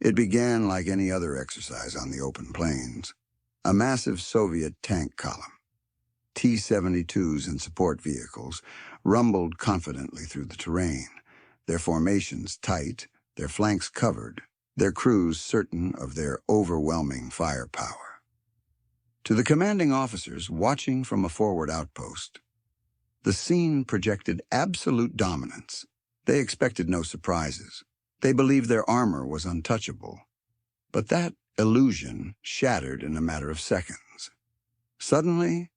It began like any other exercise on the open plains. A massive Soviet tank column, T-72s and support vehicles, rumbled confidently through the terrain, their formations tight, their flanks covered, their crews certain of their overwhelming firepower. To the commanding officers watching from a forward outpost, the scene projected absolute dominance. They expected no surprises. They believed their armor was untouchable. But that illusion shattered in a matter of seconds. Suddenly,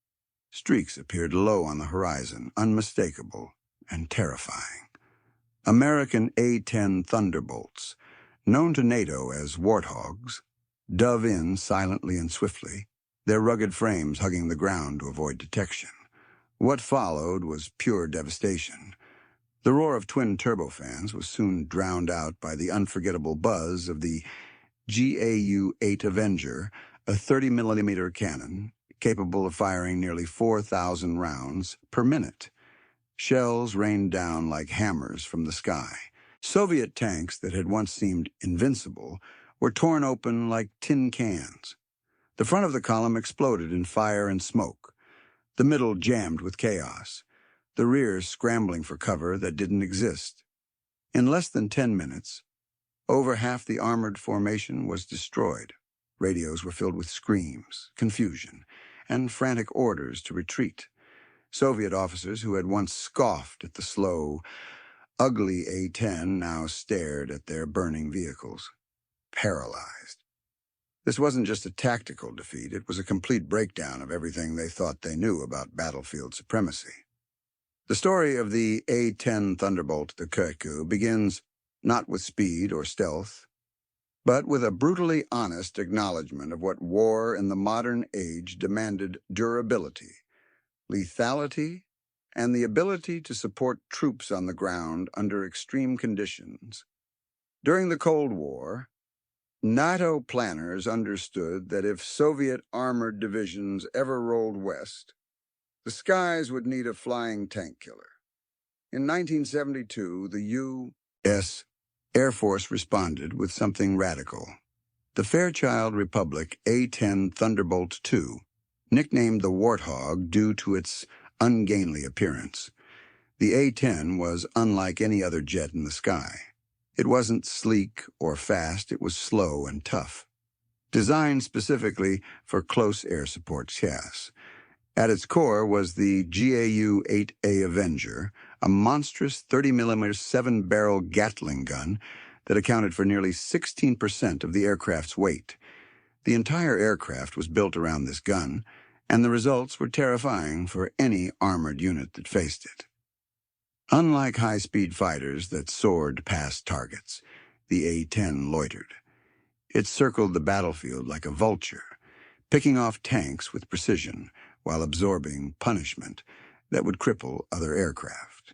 streaks appeared low on the horizon, unmistakable and terrifying. American A-10 Thunderbolts, known to NATO as Warthogs, dove in silently and swiftly, their rugged frames hugging the ground to avoid detection. What followed was pure devastation. The roar of twin turbofans was soon drowned out by the unforgettable buzz of the GAU-8 Avenger, a 30mm cannon capable of firing nearly 4,000 rounds per minute. Shells rained down like hammers from the sky. Soviet tanks that had once seemed invincible were torn open like tin cans. The front of the column exploded in fire and smoke, the middle jammed with chaos, the rear scrambling for cover that didn't exist. In less than 10 minutes, over half the armored formation was destroyed. Radios were filled with screams, confusion, and frantic orders to retreat. Soviet officers who had once scoffed at the slow, ugly A-10 now stared at their burning vehicles, paralyzed. This wasn't just a tactical defeat, it was a complete breakdown of everything they thought they knew about battlefield supremacy. The story of the A-10 Thunderbolt, the Kyrku, begins not with speed or stealth, but with a brutally honest acknowledgement of what war in the modern age demanded: durability, lethality, and the ability to support troops on the ground under extreme conditions. During the Cold War, NATO planners understood that if Soviet armored divisions ever rolled west, the skies would need a flying tank killer. In 1972, the U.S. Air Force responded with something radical. The Fairchild Republic A-10 Thunderbolt II, nicknamed the Warthog due to its ungainly appearance. The A-10 was unlike any other jet in the sky. It wasn't sleek or fast, it was slow and tough. Designed specifically for close air support tasks. At its core was the GAU-8A Avenger, a monstrous 30mm 7-barrel Gatling gun that accounted for nearly 16% of the aircraft's weight. The entire aircraft was built around this gun, and the results were terrifying for any armored unit that faced it. Unlike high-speed fighters that soared past targets, the A-10 loitered. It circled the battlefield like a vulture, picking off tanks with precision while absorbing punishment that would cripple other aircraft.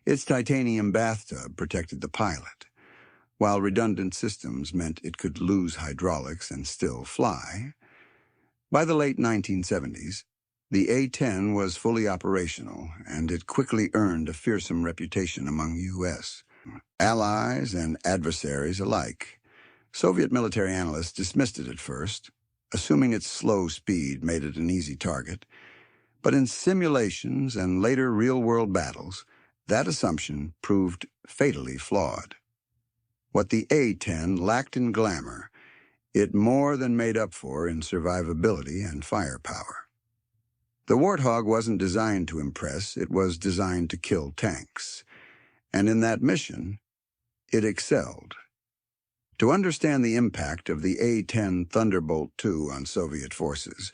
Its titanium bathtub protected the pilot, while redundant systems meant it could lose hydraulics and still fly. By the late 1970s, the A-10 was fully operational, and it quickly earned a fearsome reputation among U.S. allies and adversaries alike. Soviet military analysts dismissed it at first, assuming its slow speed made it an easy target. But in simulations and later real-world battles, that assumption proved fatally flawed. What the A-10 lacked in glamour, it more than made up for in survivability and firepower. The Warthog wasn't designed to impress, it was designed to kill tanks. And in that mission, it excelled. To understand the impact of the A-10 Thunderbolt II on Soviet forces,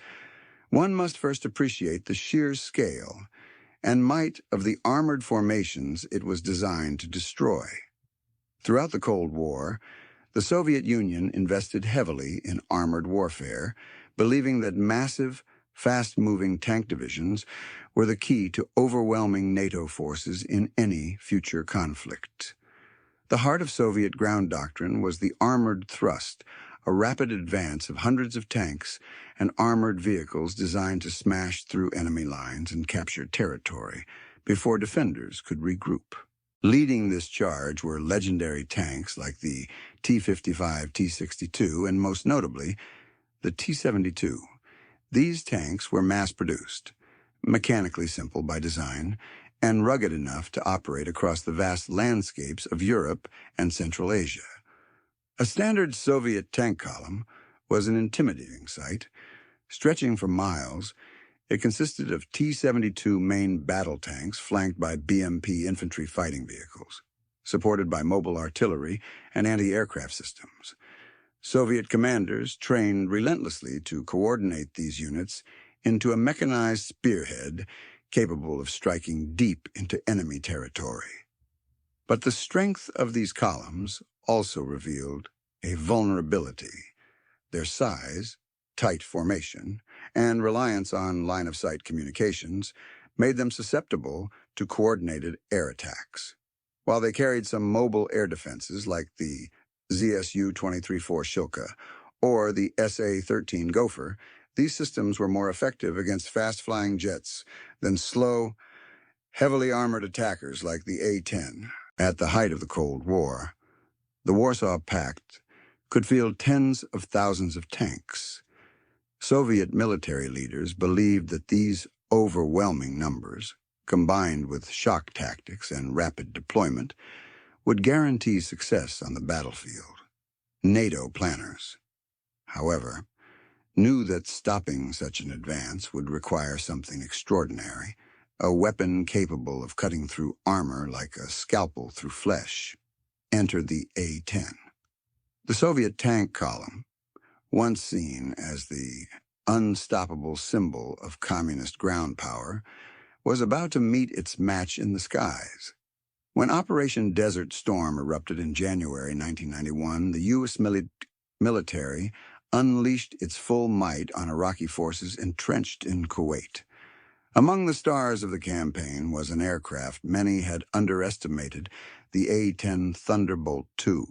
one must first appreciate the sheer scale and might of the armored formations it was designed to destroy. Throughout the Cold War, the Soviet Union invested heavily in armored warfare, believing that massive, fast-moving tank divisions were the key to overwhelming NATO forces in any future conflict. The heart of Soviet ground doctrine was the armored thrust, a rapid advance of hundreds of tanks and armored vehicles designed to smash through enemy lines and capture territory before defenders could regroup. Leading this charge were legendary tanks like the T-55, T-62, and most notably, the T-72. These tanks were mass-produced, mechanically simple by design, and rugged enough to operate across the vast landscapes of Europe and Central Asia. A standard Soviet tank column was an intimidating sight. Stretching for miles, it consisted of T-72 main battle tanks flanked by BMP infantry fighting vehicles, supported by mobile artillery and anti-aircraft systems. Soviet commanders trained relentlessly to coordinate these units into a mechanized spearhead capable of striking deep into enemy territory. But the strength of these columns also revealed a vulnerability. Their size, tight formation, and reliance on line-of-sight communications made them susceptible to coordinated air attacks. While they carried some mobile air defenses like the ZSU-23-4 Shilka or the SA-13 Gopher, these systems were more effective against fast-flying jets than slow, heavily armored attackers like the A-10. At the height of the Cold War, the Warsaw Pact could field tens of thousands of tanks. Soviet military leaders believed that these overwhelming numbers, combined with shock tactics and rapid deployment, would guarantee success on the battlefield. NATO planners, however, knew that stopping such an advance would require something extraordinary, a weapon capable of cutting through armor like a scalpel through flesh. Enter the A-10. The Soviet tank column, once seen as the unstoppable symbol of communist ground power, was about to meet its match in the skies. When Operation Desert Storm erupted in January 1991, the U.S. military unleashed its full might on Iraqi forces entrenched in Kuwait. Among the stars of the campaign was an aircraft many had underestimated, the A-10 Thunderbolt II.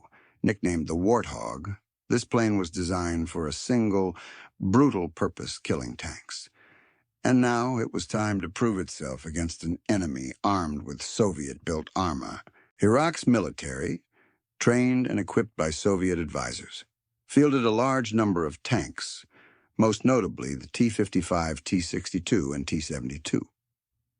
Nicknamed the Warthog, this plane was designed for a single, brutal purpose killing tanks. And now it was time to prove itself against an enemy armed with Soviet-built armor. Iraq's military, trained and equipped by Soviet advisors, fielded a large number of tanks, most notably the T-55, T-62, and T-72.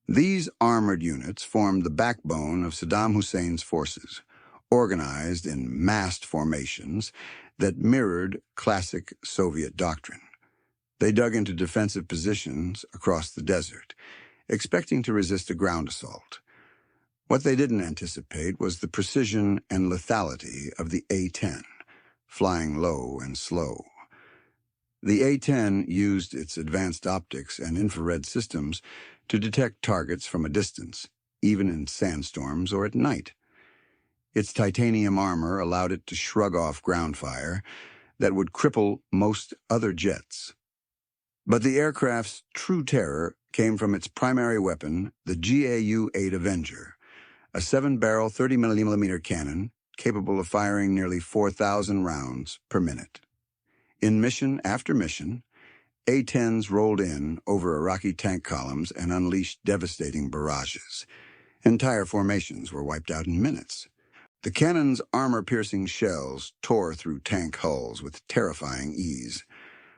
These armored units formed the backbone of Saddam Hussein's forces, organized in massed formations that mirrored classic Soviet doctrine. They dug into defensive positions across the desert, expecting to resist a ground assault. What they didn't anticipate was the precision and lethality of the A-10, flying low and slow. The A-10 used its advanced optics and infrared systems to detect targets from a distance, even in sandstorms or at night. Its titanium armor allowed it to shrug off ground fire that would cripple most other jets. But the aircraft's true terror came from its primary weapon, the GAU-8 Avenger, a 7-barrel 30mm cannon capable of firing nearly 4,000 rounds per minute. In mission after mission, A-10s rolled in over Iraqi tank columns and unleashed devastating barrages. Entire formations were wiped out in minutes. The cannon's armor-piercing shells tore through tank hulls with terrifying ease.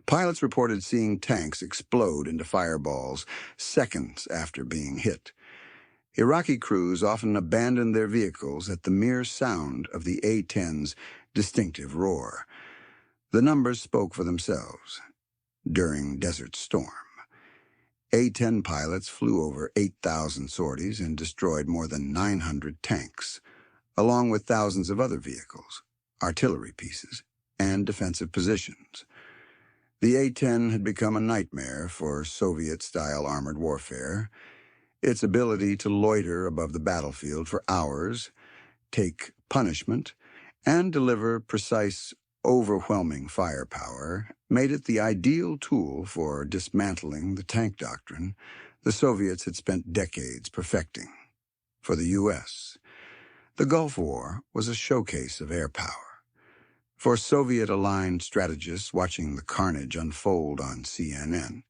Pilots reported seeing tanks explode into fireballs seconds after being hit. Iraqi crews often abandoned their vehicles at the mere sound of the A-10's distinctive roar. The numbers spoke for themselves. During Desert Storm, A-10 pilots flew over 8,000 sorties and destroyed more than 900 tanks, along with thousands of other vehicles, artillery pieces, and defensive positions. The A-10 had become a nightmare for Soviet-style armored warfare. Its ability to loiter above the battlefield for hours, take punishment, and deliver precise, overwhelming firepower made it the ideal tool for dismantling the tank doctrine the Soviets had spent decades perfecting. For the U.S., the Gulf War was a showcase of air power. For Soviet-aligned strategists watching the carnage unfold on CNN,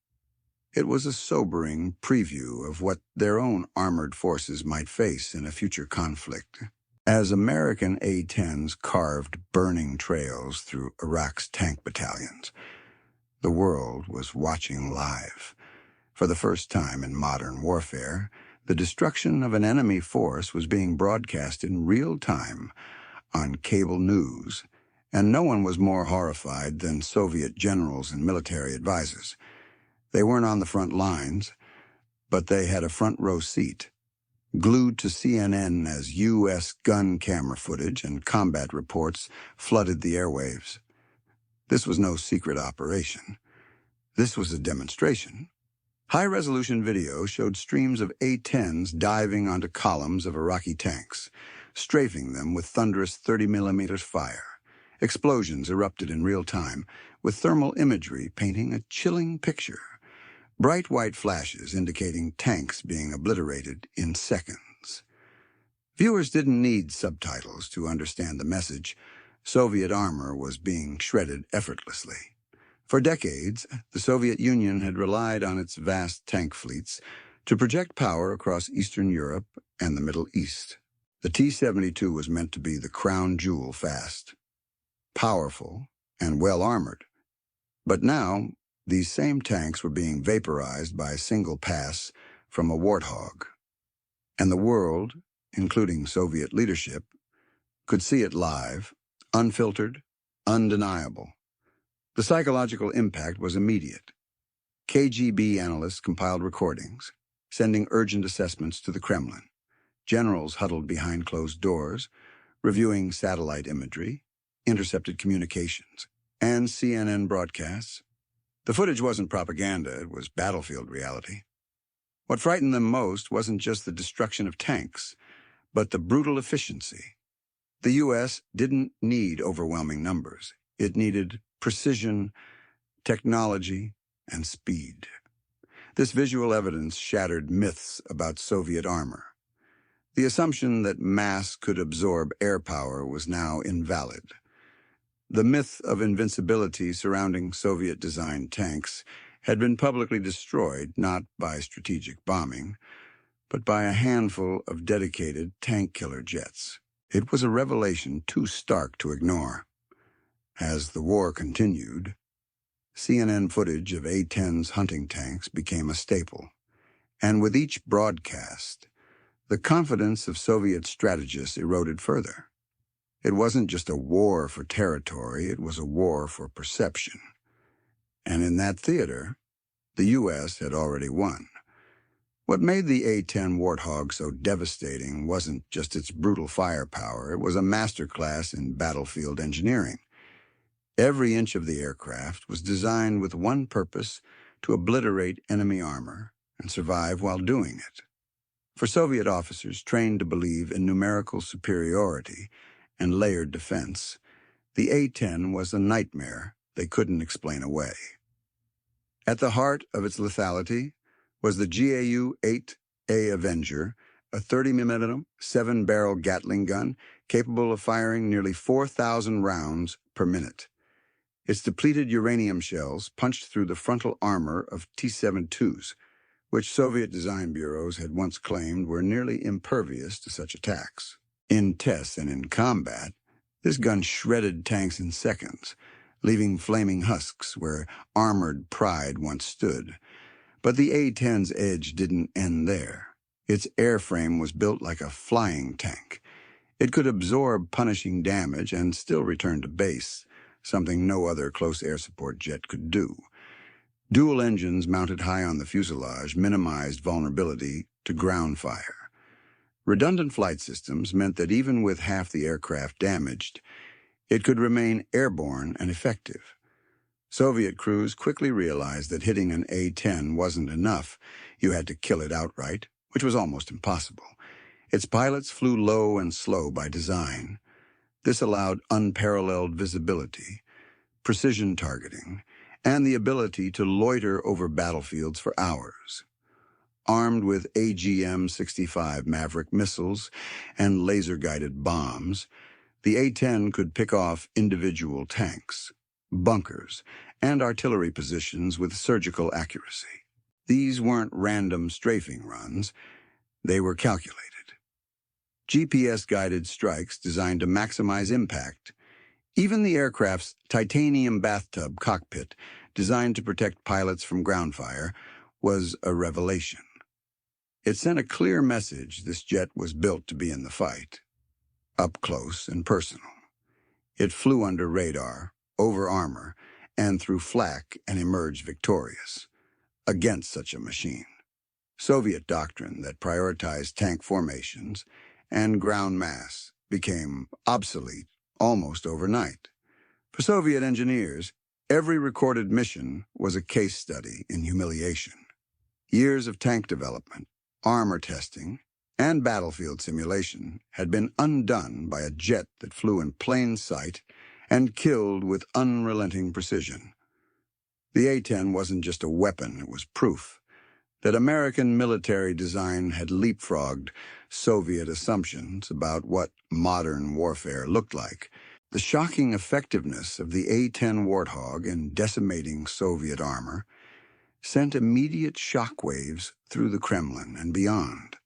it was a sobering preview of what their own armored forces might face in a future conflict. As American A-10s carved burning trails through Iraq's tank battalions, the world was watching live. For the first time in modern warfare, the destruction of an enemy force was being broadcast in real time on cable news, and no one was more horrified than Soviet generals and military advisors. They weren't on the front lines, but they had a front row seat, glued to CNN as U.S. gun camera footage and combat reports flooded the airwaves. This was no secret operation. This was a demonstration. High-resolution video showed streams of A-10s diving onto columns of Iraqi tanks, strafing them with thunderous 30mm fire. Explosions erupted in real time, with thermal imagery painting a chilling picture. Bright white flashes indicating tanks being obliterated in seconds. Viewers didn't need subtitles to understand the message. Soviet armor was being shredded effortlessly. For decades, the Soviet Union had relied on its vast tank fleets to project power across Eastern Europe and the Middle East. The T-72 was meant to be the crown jewel fast, powerful, and well-armored. But now, these same tanks were being vaporized by a single pass from a Warthog. And the world, including Soviet leadership, could see it live, unfiltered, undeniable. The psychological impact was immediate. KGB analysts compiled recordings, sending urgent assessments to the Kremlin. Generals huddled behind closed doors, reviewing satellite imagery, intercepted communications, and CNN broadcasts. The footage wasn't propaganda, it was battlefield reality. What frightened them most wasn't just the destruction of tanks, but the brutal efficiency. The U.S. didn't need overwhelming numbers. It needed precision, technology, and speed. This visual evidence shattered myths about Soviet armor. The assumption that mass could absorb air power was now invalid. The myth of invincibility surrounding Soviet-designed tanks had been publicly destroyed not by strategic bombing, but by a handful of dedicated tank-killer jets. It was a revelation too stark to ignore. As the war continued, CNN footage of A-10's hunting tanks became a staple, and with each broadcast, the confidence of Soviet strategists eroded further. It wasn't just a war for territory, it was a war for perception. And in that theater, the U.S. had already won. What made the A-10 Warthog so devastating wasn't just its brutal firepower, it was a masterclass in battlefield engineering. Every inch of the aircraft was designed with one purpose: to obliterate enemy armor and survive while doing it. For Soviet officers trained to believe in numerical superiority and layered defense, the A-10 was a nightmare they couldn't explain away. At the heart of its lethality was the GAU-8A Avenger, a 30mm, 7-barrel Gatling gun capable of firing nearly 4,000 rounds per minute. Its depleted uranium shells punched through the frontal armor of T-72s, which Soviet design bureaus had once claimed were nearly impervious to such attacks. In tests and in combat, this gun shredded tanks in seconds, leaving flaming husks where armored pride once stood. But the A-10's edge didn't end there. Its airframe was built like a flying tank. It could absorb punishing damage and still return to base, something no other close air support jet could do. Dual engines mounted high on the fuselage minimized vulnerability to ground fire. Redundant flight systems meant that even with half the aircraft damaged, it could remain airborne and effective. Soviet crews quickly realized that hitting an A-10 wasn't enough. You had to kill it outright, which was almost impossible. Its pilots flew low and slow by design. This allowed unparalleled visibility, precision targeting, and the ability to loiter over battlefields for hours. Armed with AGM-65 Maverick missiles and laser-guided bombs, the A-10 could pick off individual tanks, bunkers, and artillery positions with surgical accuracy. These weren't random strafing runs, they were calculated. GPS-guided strikes designed to maximize impact. Even the aircraft's titanium bathtub cockpit, designed to protect pilots from ground fire, was a revelation. It sent a clear message this jet was built to be in the fight, up close and personal. It flew under radar, over armor, and through flak and emerged victorious against such a machine. Soviet doctrine that prioritized tank formations and ground mass became obsolete almost overnight. For Soviet engineers, every recorded mission was a case study in humiliation. Years of tank development, armor testing, and battlefield simulation had been undone by a jet that flew in plain sight and killed with unrelenting precision. The A-10 wasn't just a weapon, it was proof that American military design had leapfrogged Soviet assumptions about what modern warfare looked like. The shocking effectiveness of the A-10 Warthog in decimating Soviet armor sent immediate shockwaves through the Kremlin and beyond.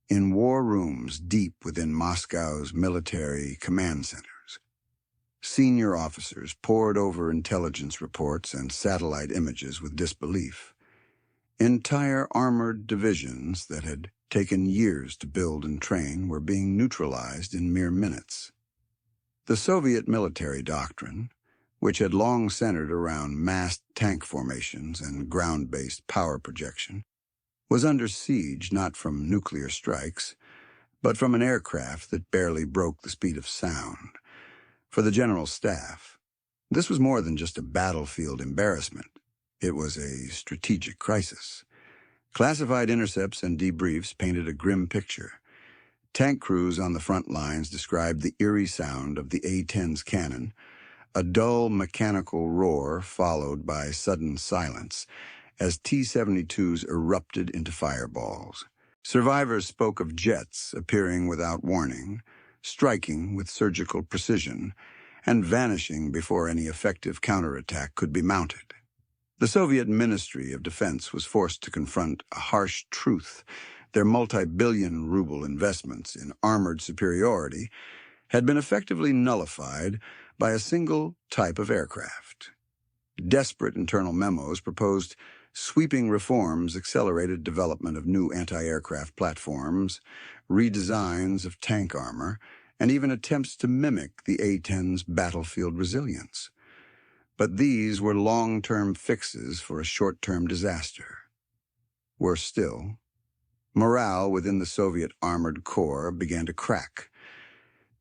In war rooms deep within Moscow's military command centers, senior officers pored over intelligence reports and satellite images with disbelief. Entire armored divisions that had taken years to build and train were being neutralized in mere minutes. The Soviet military doctrine, which had long centered around massed tank formations and ground-based power projection, was under siege not from nuclear strikes, but from an aircraft that barely broke the speed of sound. For the general staff, this was more than just a battlefield embarrassment. It was a strategic crisis. Classified intercepts and debriefs painted a grim picture. Tank crews on the front lines described the eerie sound of the A-10's cannon, a dull mechanical roar followed by sudden silence as T-72s erupted into fireballs. Survivors spoke of jets appearing without warning, striking with surgical precision, and vanishing before any effective counterattack could be mounted. The Soviet Ministry of Defense was forced to confront a harsh truth. Their multi-billion ruble investments in armored superiority had been effectively nullified by a single type of aircraft. Desperate internal memos proposed sweeping reforms, accelerated development of new anti-aircraft platforms, redesigns of tank armor, and even attempts to mimic the A-10's battlefield resilience. But these were long-term fixes for a short-term disaster. Worse still, morale within the Soviet armored corps began to crack.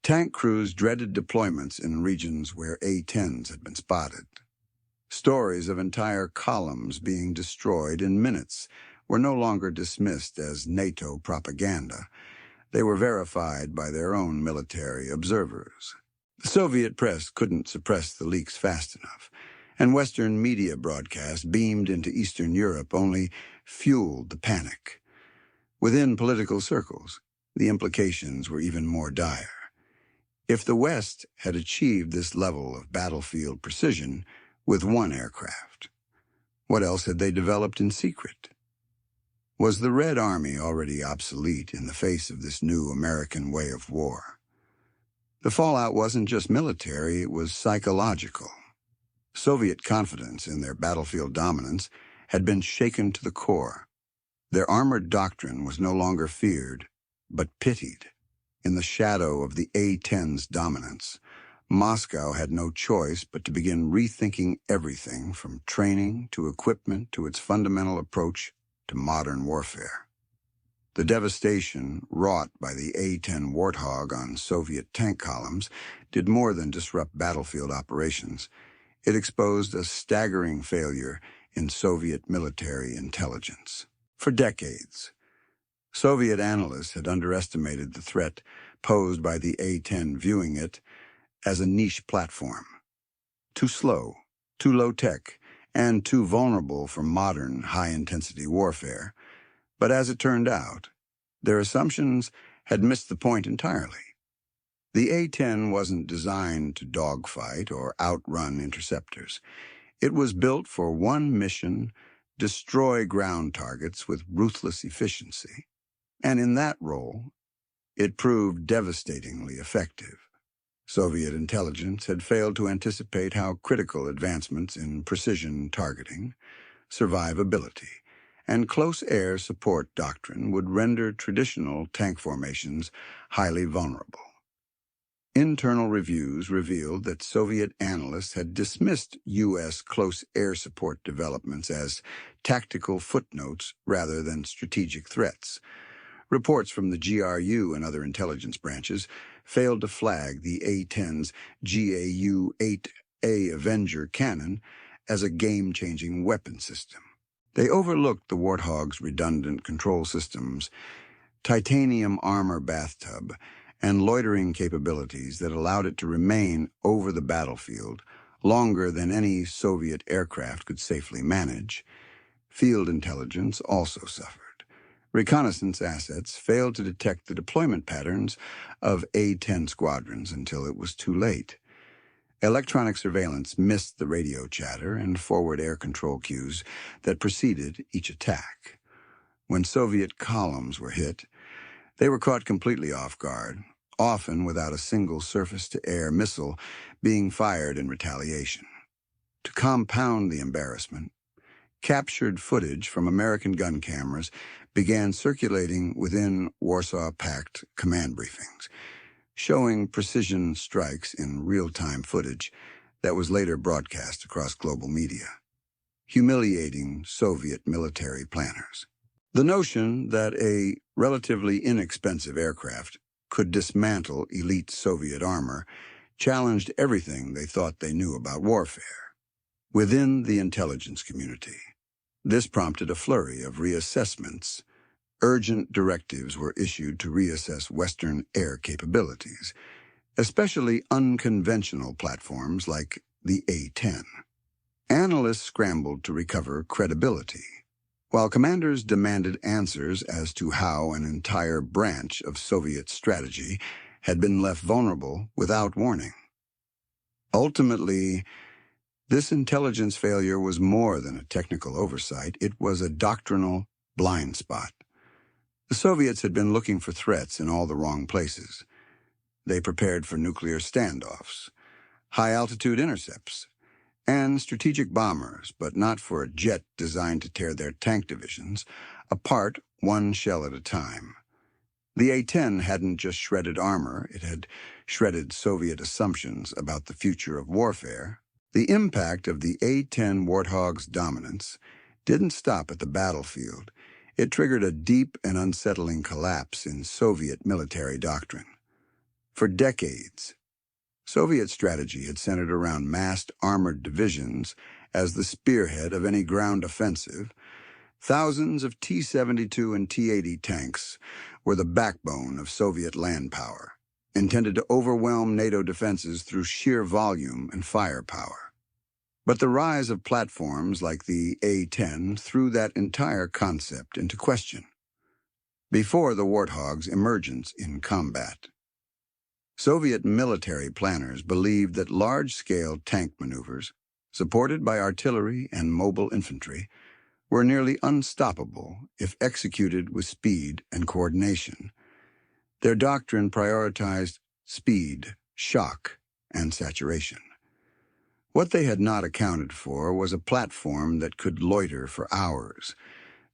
Tank crews dreaded deployments in regions where A-10s had been spotted. Stories of entire columns being destroyed in minutes were no longer dismissed as NATO propaganda. They were verified by their own military observers. The Soviet press couldn't suppress the leaks fast enough, and Western media broadcasts beamed into Eastern Europe only fueled the panic. Within political circles, the implications were even more dire. If the West had achieved this level of battlefield precision with one aircraft, what else had they developed in secret? Was the Red Army already obsolete in the face of this new American way of war? The fallout wasn't just military, it was psychological. Soviet confidence in their battlefield dominance had been shaken to the core. Their armored doctrine was no longer feared, but pitied. In the shadow of the A-10's dominance, Moscow had no choice but to begin rethinking everything from training to equipment to its fundamental approach to modern warfare. The devastation wrought by the A-10 Warthog on Soviet tank columns did more than disrupt battlefield operations. It exposed a staggering failure in Soviet military intelligence. For decades, Soviet analysts had underestimated the threat posed by the A-10, viewing it as a niche platform. Too slow, too low-tech, and too vulnerable for modern high-intensity warfare. But as it turned out, their assumptions had missed the point entirely. The A-10 wasn't designed to dogfight or outrun interceptors. It was built for one mission: destroy ground targets with ruthless efficiency. And in that role, It proved devastatingly effective. Soviet intelligence had failed to anticipate how critical advancements in precision targeting, survivability, and close air support doctrine would render traditional tank formations highly vulnerable. Internal reviews revealed that Soviet analysts had dismissed U.S. close air support developments as tactical footnotes rather than strategic threats. Reports from the GRU and other intelligence branches failed to flag the A-10's GAU-8A Avenger cannon as a game-changing weapon system. They overlooked the Warthog's redundant control systems, titanium armor bathtub, and loitering capabilities that allowed it to remain over the battlefield longer than any Soviet aircraft could safely manage. Field intelligence also suffered. Reconnaissance assets failed to detect the deployment patterns of A-10 squadrons until it was too late. Electronic surveillance missed the radio chatter and forward air control cues that preceded each attack. When Soviet columns were hit, they were caught completely off guard, often without a single surface-to-air missile being fired in retaliation. To compound the embarrassment, captured footage from American gun cameras began circulating within Warsaw Pact command briefings, showing precision strikes in real-time footage that was later broadcast across global media, humiliating Soviet military planners. The notion that a relatively inexpensive aircraft could dismantle elite Soviet armor challenged everything they thought they knew about warfare. Within the intelligence community, this prompted a flurry of reassessments. Urgent directives were issued to reassess Western air capabilities, especially unconventional platforms like the A-10. Analysts scrambled to recover credibility, while commanders demanded answers as to how an entire branch of Soviet strategy had been left vulnerable without warning. Ultimately, this intelligence failure was more than a technical oversight. It was a doctrinal blind spot. The Soviets had been looking for threats in all the wrong places. They prepared for nuclear standoffs, high-altitude intercepts, and strategic bombers, but not for a jet designed to tear their tank divisions apart one shell at a time. The A-10 hadn't just shredded armor, it had shredded Soviet assumptions about the future of warfare. The impact of the A-10 Warthog's dominance didn't stop at the battlefield. It triggered a deep and unsettling collapse in Soviet military doctrine. For decades, Soviet strategy had centered around massed armored divisions as the spearhead of any ground offensive. Thousands of T-72 and T-80 tanks were the backbone of Soviet land power, intended to overwhelm NATO defenses through sheer volume and firepower. But the rise of platforms like the A-10 threw that entire concept into question. Before the Warthog's emergence in combat, Soviet military planners believed that large-scale tank maneuvers, supported by artillery and mobile infantry, were nearly unstoppable if executed with speed and coordination. Their doctrine prioritized speed, shock, and saturation. What they had not accounted for was a platform that could loiter for hours,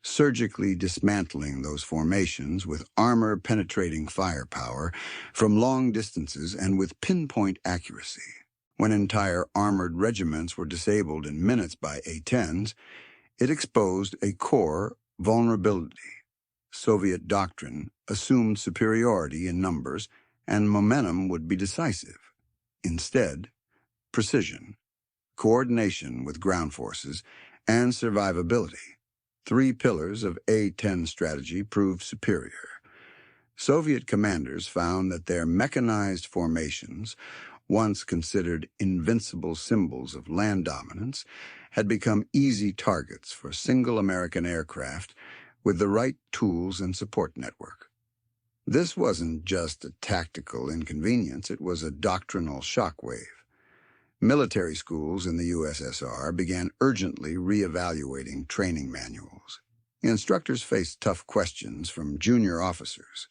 surgically dismantling those formations with armor-penetrating firepower from long distances and with pinpoint accuracy. When entire armored regiments were disabled in minutes by A-10s, it exposed a core vulnerability. Soviet doctrine assumed superiority in numbers, and momentum would be decisive. Instead, precision, coordination with ground forces, and survivability, three pillars of A-10 strategy, proved superior. Soviet commanders found that their mechanized formations, once considered invincible symbols of land dominance, had become easy targets for a single American aircraft with the right tools and support network. This wasn't just a tactical inconvenience, it was a doctrinal shockwave. Military schools in the USSR began urgently re-evaluating training manuals. Instructors faced tough questions from junior officers.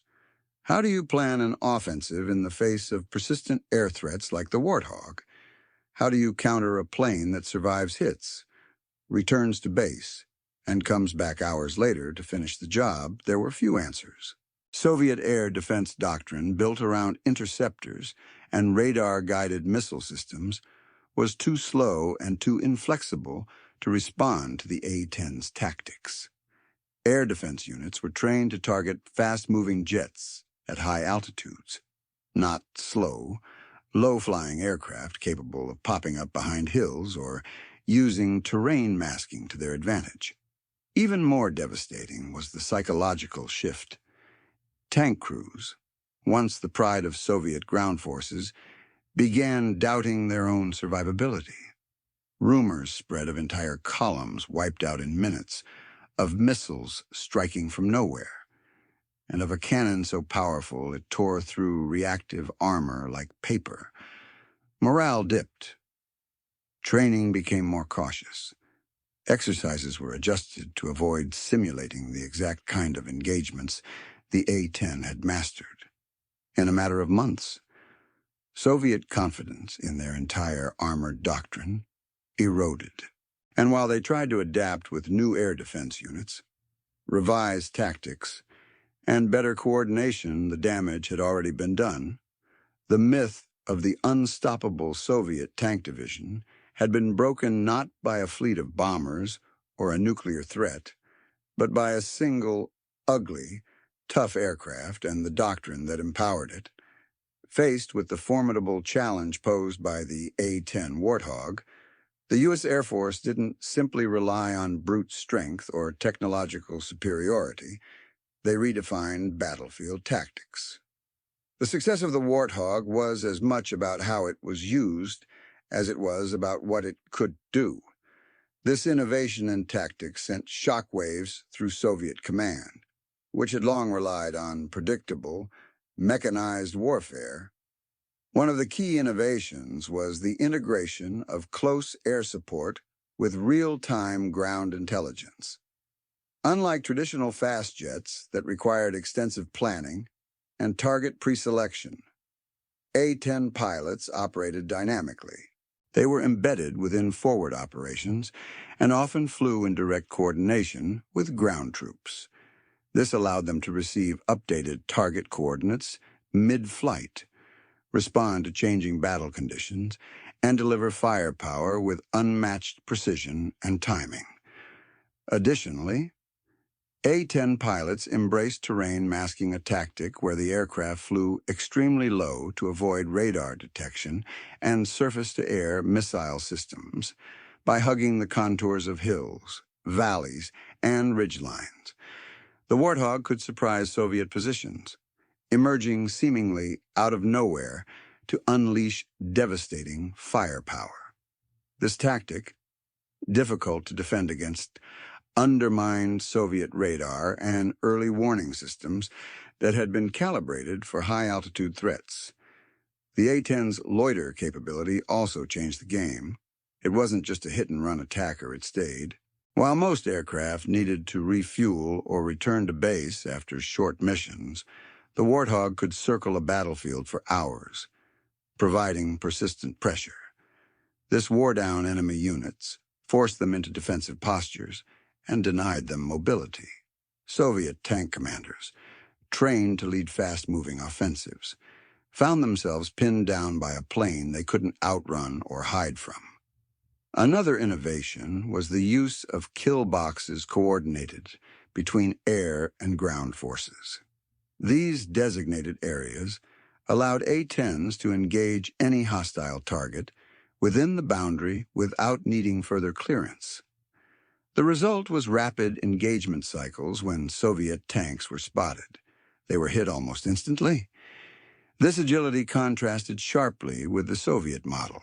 How do you plan an offensive in the face of persistent air threats like the Warthog? How do you counter a plane that survives hits, returns to base, and comes back hours later to finish the job? There were few answers. Soviet air defense doctrine, built around interceptors and radar-guided missile systems, was too slow and too inflexible to respond to the A-10's tactics. Air defense units were trained to target fast-moving jets at high altitudes, not slow, low-flying aircraft capable of popping up behind hills or using terrain masking to their advantage. Even more devastating was the psychological shift. Tank crews, once the pride of Soviet ground forces, began doubting their own survivability. Rumors spread of entire columns wiped out in minutes, of missiles striking from nowhere, and of a cannon so powerful it tore through reactive armor like paper. Morale dipped. Training became more cautious. Exercises were adjusted to avoid simulating the exact kind of engagements the A-10 had mastered. In a matter of months, Soviet confidence in their entire armored doctrine eroded. And while they tried to adapt with new air defense units, revised tactics, and better coordination, the damage had already been done. The myth of the unstoppable Soviet tank division had been broken not by a fleet of bombers or a nuclear threat, but by a single, ugly, tough aircraft and the doctrine that empowered it. Faced with the formidable challenge posed by the A-10 Warthog, the U.S. Air Force didn't simply rely on brute strength or technological superiority. They redefined battlefield tactics. The success of the Warthog was as much about how it was used as it was about what it could do. This innovation in tactics sent shockwaves through Soviet command, which had long relied on predictable, mechanized warfare. One of the key innovations was the integration of close air support with real-time ground intelligence. Unlike traditional fast jets that required extensive planning and target preselection, A-10 pilots operated dynamically. They were embedded within forward operations and often flew in direct coordination with ground troops. This allowed them to receive updated target coordinates mid-flight, respond to changing battle conditions, and deliver firepower with unmatched precision and timing. Additionally, A-10 pilots embraced terrain masking, a tactic where the aircraft flew extremely low to avoid radar detection and surface-to-air missile systems by hugging the contours of hills, valleys, and ridgelines. The Warthog could surprise Soviet positions, emerging seemingly out of nowhere to unleash devastating firepower. This tactic, difficult to defend against, undermined Soviet radar and early warning systems that had been calibrated for high-altitude threats. The A-10's loiter capability also changed the game. It wasn't just a hit-and-run attacker, it stayed. While most aircraft needed to refuel or return to base after short missions, the Warthog could circle a battlefield for hours, providing persistent pressure. This wore down enemy units, forced them into defensive postures, and denied them mobility. Soviet tank commanders, trained to lead fast-moving offensives, found themselves pinned down by a plane they couldn't outrun or hide from. Another innovation was the use of kill boxes coordinated between air and ground forces. These designated areas allowed A-10s to engage any hostile target within the boundary without needing further clearance. The result was rapid engagement cycles when Soviet tanks were spotted. They were hit almost instantly. This agility contrasted sharply with the Soviet model,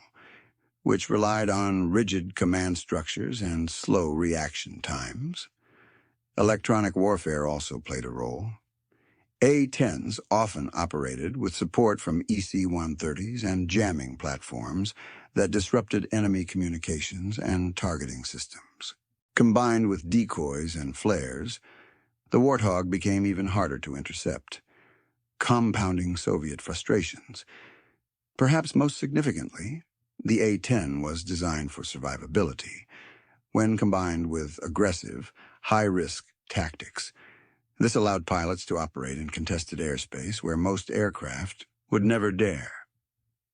which relied on rigid command structures and slow reaction times. Electronic warfare also played a role. A-10s often operated with support from EC-130s and jamming platforms that disrupted enemy communications and targeting systems. Combined with decoys and flares, the Warthog became even harder to intercept. compounding Soviet frustrations. Perhaps most significantly, the A-10 was designed for survivability. When combined with aggressive, high-risk tactics, this allowed pilots to operate in contested airspace where most aircraft would never dare.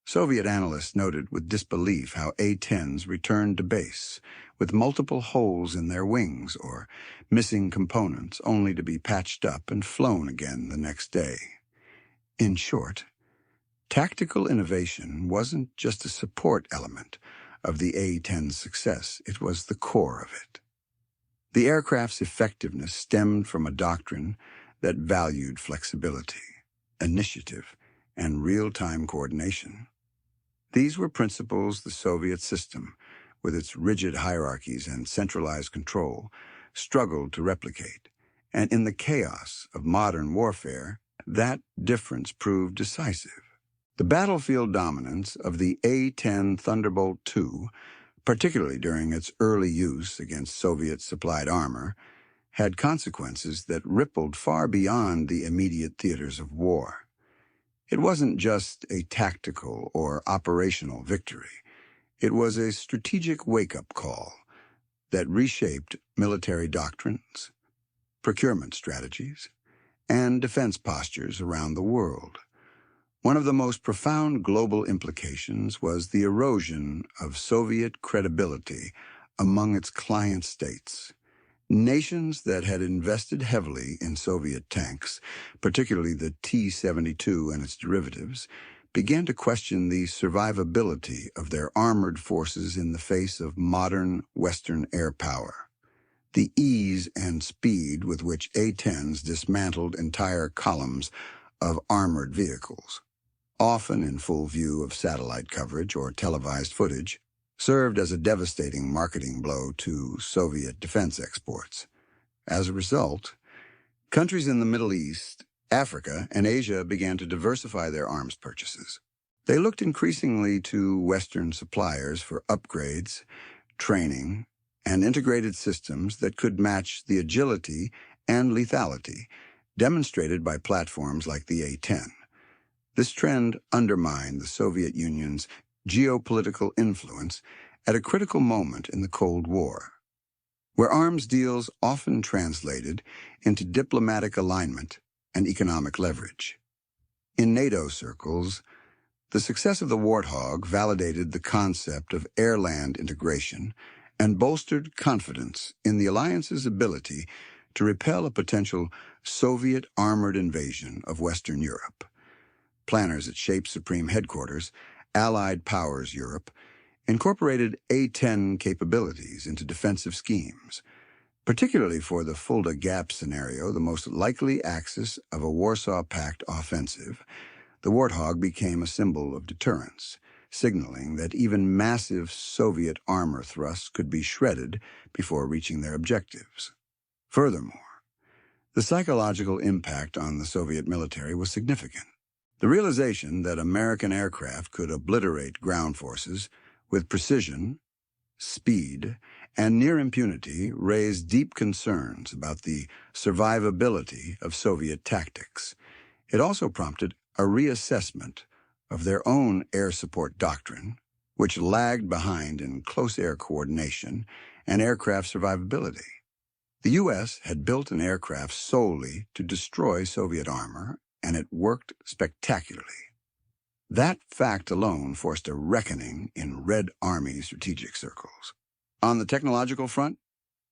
Soviet analysts noted with disbelief how A-10s returned to base with multiple holes in their wings or missing components only to be patched up and flown again the next day. In short, tactical innovation wasn't just a support element of the A-10's success, it was the core of it. The aircraft's effectiveness stemmed from a doctrine that valued flexibility, initiative, and real-time coordination. These were principles the Soviet system, with its rigid hierarchies and centralized control, struggled to replicate. And in the chaos of modern warfare, that difference proved decisive. The battlefield dominance of the A-10 Thunderbolt II, particularly during its early use against Soviet-supplied armor, had consequences that rippled far beyond the immediate theaters of war. It wasn't just a tactical or operational victory. It was a strategic wake-up call that reshaped military doctrines, procurement strategies, and defense postures around the world. One of the most profound global implications was the erosion of Soviet credibility among its client states. Nations that had invested heavily in Soviet tanks, particularly the T-72 and its derivatives, began to question the survivability of their armored forces in the face of modern Western air power. The ease and speed with which A-10s dismantled entire columns of armored vehicles, often in full view of satellite coverage or televised footage, served as a devastating marketing blow to Soviet defense exports. As a result, countries in the Middle East, Africa, and Asia began to diversify their arms purchases. They looked increasingly to Western suppliers for upgrades, training, and integrated systems that could match the agility and lethality demonstrated by platforms like the A-10. This trend undermined the Soviet Union's geopolitical influence at a critical moment in the Cold War, where arms deals often translated into diplomatic alignment and economic leverage. In NATO circles, the success of the Warthog validated the concept of air-land integration and bolstered confidence in the alliance's ability to repel a potential Soviet armored invasion of Western Europe. Planners at Shape Supreme Headquarters, Allied Powers Europe, incorporated A-10 capabilities into defensive schemes, particularly for the Fulda Gap scenario, the most likely axis of a Warsaw Pact offensive. The Warthog became a symbol of deterrence, signaling that even massive Soviet armor thrusts could be shredded before reaching their objectives. Furthermore, the psychological impact on the Soviet military was significant. The realization that American aircraft could obliterate ground forces with precision, speed, and near impunity raised deep concerns about the survivability of Soviet tactics. It also prompted a reassessment of their own air support doctrine, which lagged behind in close air coordination and aircraft survivability. The U.S. had built an aircraft solely to destroy Soviet armor, and it worked spectacularly. That fact alone forced a reckoning in Red Army strategic circles. On the technological front,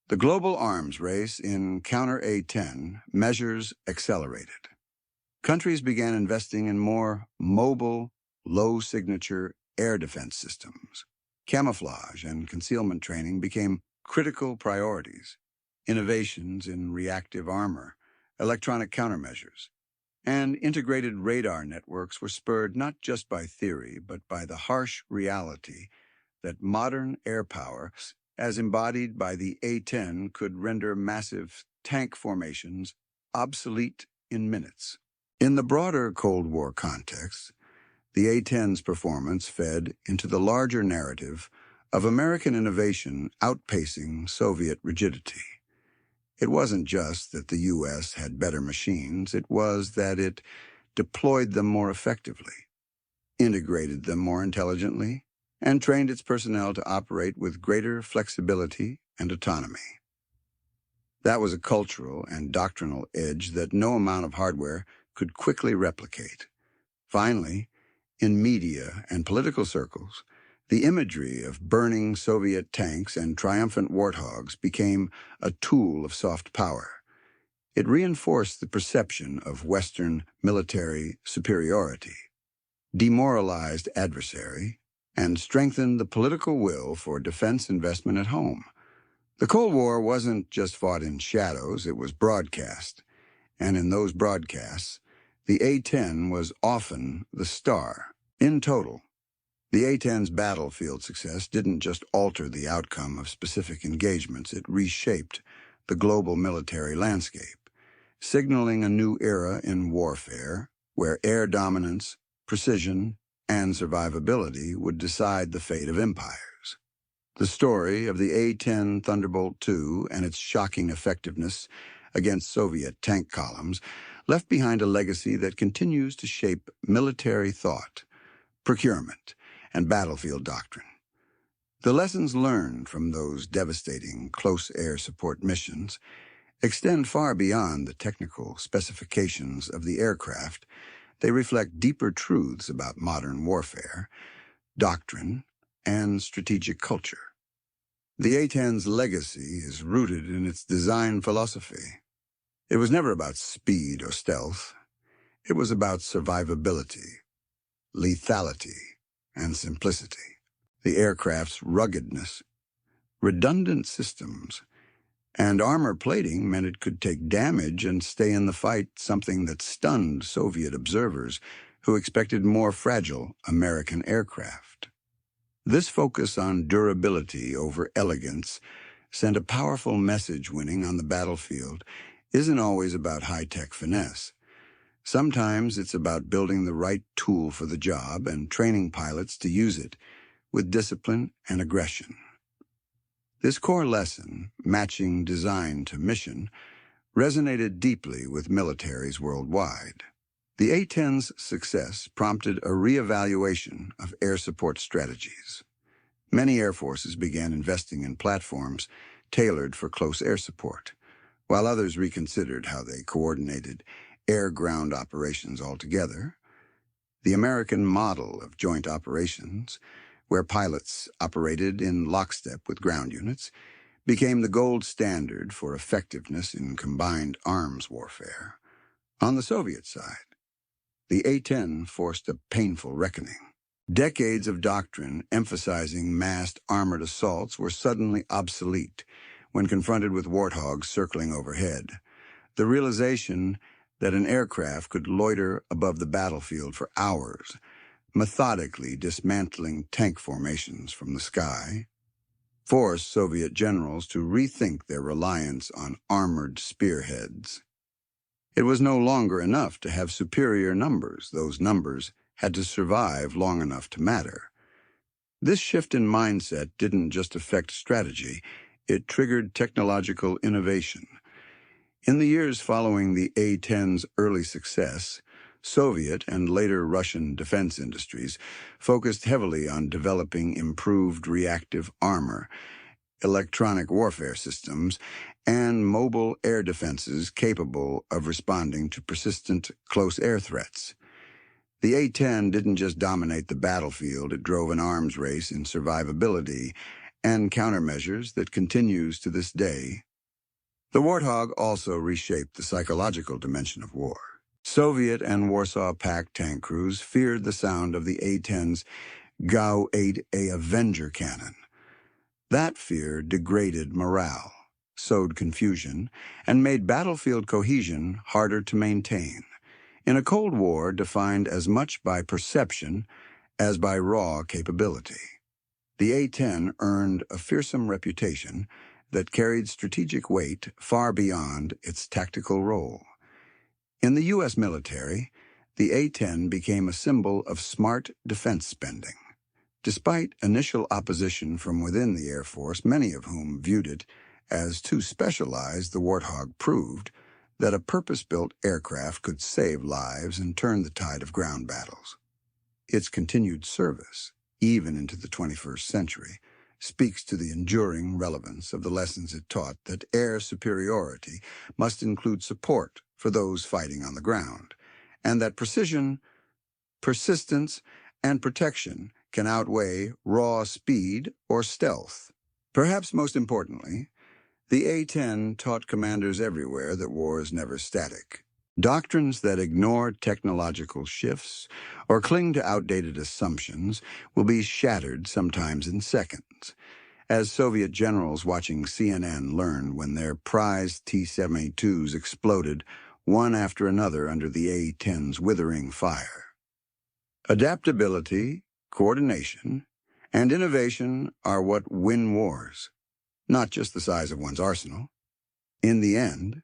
the global arms race in counter A-10 measures accelerated. Countries began investing in more mobile, low-signature air defense systems. Camouflage and concealment training became critical priorities. Innovations in reactive armor, electronic countermeasures, and integrated radar networks were spurred not just by theory, but by the harsh reality that modern air power, as embodied by the A-10, could render massive tank formations obsolete in minutes. In the broader Cold War context, the A-10's performance fed into the larger narrative of American innovation outpacing Soviet rigidity. It wasn't just that the U.S. had better machines, it was that it deployed them more effectively, integrated them more intelligently, and trained its personnel to operate with greater flexibility and autonomy. That was a cultural and doctrinal edge that no amount of hardware could quickly replicate. Finally, in media and political circles, the imagery of burning Soviet tanks and triumphant warthogs became a tool of soft power. It reinforced the perception of Western military superiority, demoralized adversary, and strengthened the political will for defense investment at home. The Cold War wasn't just fought in shadows, it was broadcast. And in those broadcasts, the A-10 was often the star. In total, the A-10's battlefield success didn't just alter the outcome of specific engagements, it reshaped the global military landscape, signaling a new era in warfare where air dominance, precision, and survivability would decide the fate of empires. The story of the A-10 Thunderbolt II and its shocking effectiveness against Soviet tank columns left behind a legacy that continues to shape military thought, procurement, and battlefield doctrine. The lessons learned from those devastating close air support missions extend far beyond the technical specifications of the aircraft. They reflect deeper truths about modern warfare, doctrine, and strategic culture. The A-10's legacy is rooted in its design philosophy. It was never about speed or stealth. It was about survivability, lethality, and simplicity. The aircraft's ruggedness, redundant systems, and armor plating meant it could take damage and stay in the fight, something that stunned Soviet observers who expected more fragile American aircraft. This focus on durability over elegance sent a powerful message. Winning on the battlefield isn't always about high-tech finesse. Sometimes it's about building the right tool for the job and training pilots to use it with discipline and aggression. This core lesson, matching design to mission, resonated deeply with militaries worldwide. The A-10's success prompted a reevaluation of air support strategies. Many air forces began investing in platforms tailored for close air support, while others reconsidered how they coordinated air-ground operations altogether. The American model of joint operations, where pilots operated in lockstep with ground units, became the gold standard for effectiveness in combined arms warfare. On the Soviet side, the A-10 forced a painful reckoning. Decades of doctrine emphasizing massed armored assaults were suddenly obsolete when confronted with warthogs circling overhead. The realization that an aircraft could loiter above the battlefield for hours, methodically dismantling tank formations from the sky, forced Soviet generals to rethink their reliance on armored spearheads. It was no longer enough to have superior numbers. Those numbers had to survive long enough to matter. This shift in mindset didn't just affect strategy, it triggered technological innovation. In the years following the A-10's early success, Soviet and later Russian defense industries focused heavily on developing improved reactive armor, electronic warfare systems, and mobile air defenses capable of responding to persistent close air threats. The A-10 didn't just dominate the battlefield, it drove an arms race in survivability and countermeasures that continues to this day. The Warthog also reshaped the psychological dimension of war. Soviet and Warsaw Pact tank crews feared the sound of the A-10's Gau-8A Avenger cannon. That fear degraded morale, sowed confusion, and made battlefield cohesion harder to maintain. In a Cold War defined as much by perception as by raw capability, the A-10 earned a fearsome reputation that carried strategic weight far beyond its tactical role. In the U.S. military, the A-10 became a symbol of smart defense spending. Despite initial opposition from within the Air Force, many of whom viewed it as too specialized, the Warthog proved that a purpose-built aircraft could save lives and turn the tide of ground battles. Its continued service, even into the 21st century, speaks to the enduring relevance of the lessons it taught that air superiority must include support for those fighting on the ground, and that precision, persistence, and protection can outweigh raw speed or stealth. Perhaps most importantly, the A-10 taught commanders everywhere that war is never static. Doctrines that ignore technological shifts or cling to outdated assumptions will be shattered sometimes in seconds, as Soviet generals watching CNN learned when their prized T-72s exploded one after another under the A-10's withering fire. Adaptability, coordination, and innovation are what win wars, not just the size of one's arsenal. In the end,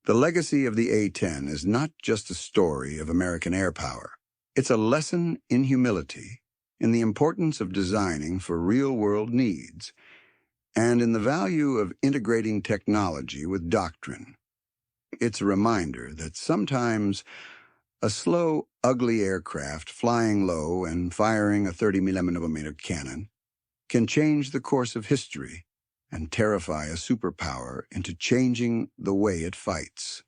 the legacy of the A-10 is not just a story of American air power. It's a lesson in humility, in the importance of designing for real-world needs, and in the value of integrating technology with doctrine. It's a reminder that sometimes a slow, ugly aircraft flying low and firing a 30mm cannon can change the course of history and terrify a superpower into changing the way it fights.